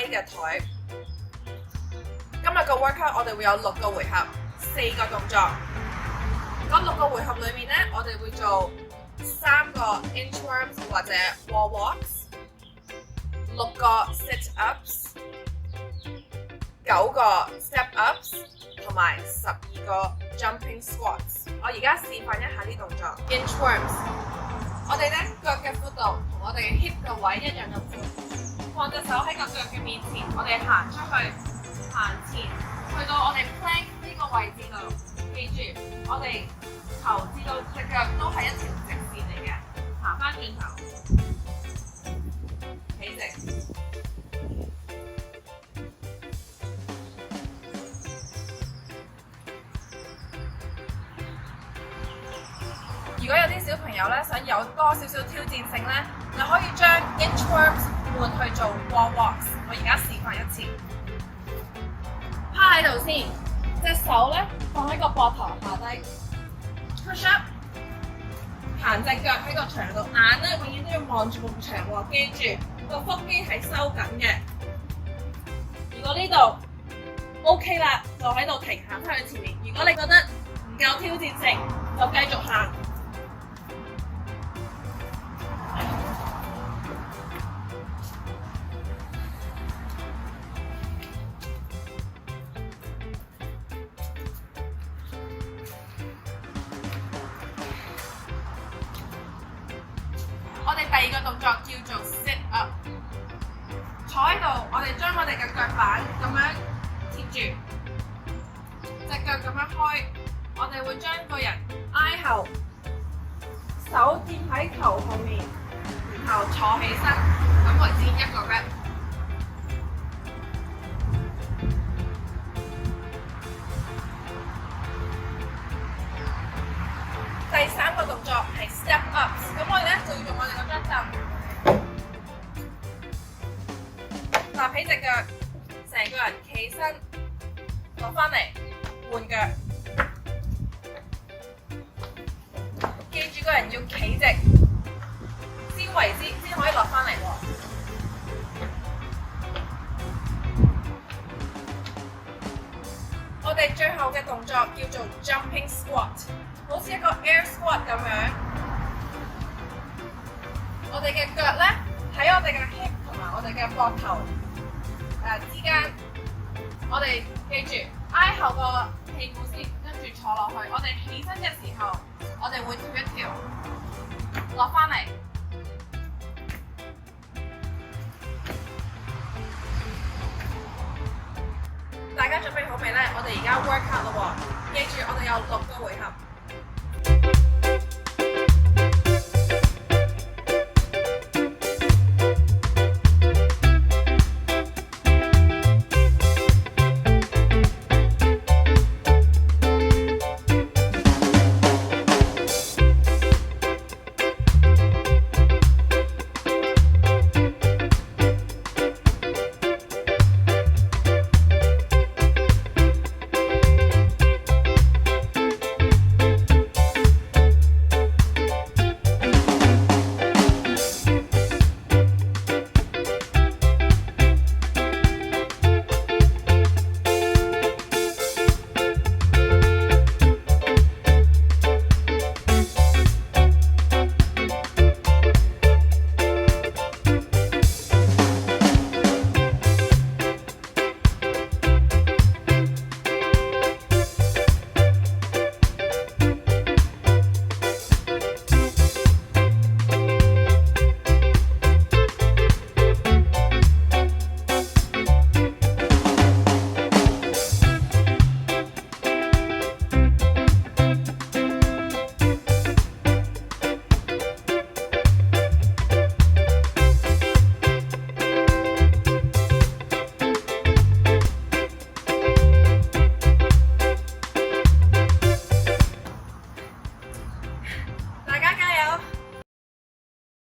嘅台。今日個 workout 我哋會有6個回合，4個動作。嗰6個回合裏面咧，我哋會做3個 inchworms 或者 wall walks，6 個 sit ups， 9個 step ups， 同埋12個 jumping squats。我而家示範一下啲動作。inchworms， 我哋咧腳嘅闊度同我哋嘅 hip 嘅位一樣咁闊，放隻手喺個腳嘅面前，我哋行出去。行前去到我哋 plank 呢個位置度，記住我哋頭至到隻腳都係一條直線嚟嘅，行翻轉頭，起直。如果有啲小朋友咧想有多少少挑戰性咧，你可以將 inchworms 換去做 wall walks。我而家示範一次。趴喺度先，隻手咧放喺個膊頭下低 ，push up， 行隻腳喺個牆度，眼咧永遠都要望住埲牆喎，記住個腹肌係收緊嘅。如果呢度 OK 啦，就喺度停，行翻去前面。如果你覺得唔夠挑戰性，就繼續行。我哋第二個動作叫做 sit up， 坐喺度，我哋將我哋嘅腳板咁樣貼住，隻腳咁樣開，我哋會將個人挨後，手墊喺頭後面，然後坐起身，咁為之一個 rep。第3個動作係 step ups， 咁我哋咧就要用我哋嗰張凳，立起隻腳，成個人企身，落翻嚟，換腳。記住個人要企直，先為之，先可以落翻嚟喎。我哋最後嘅動作叫做 jumping squat。好似一個 air squat 咁樣，我哋嘅腳咧喺我哋嘅 hip 同埋我哋嘅膊頭之間，我哋記住挨後個屁股先，跟住坐落去。我哋起身嘅時候，我哋會跳一跳，落翻嚟。大家準備好未咧？我哋而家 workout 咯喎，記住我哋有6個回合。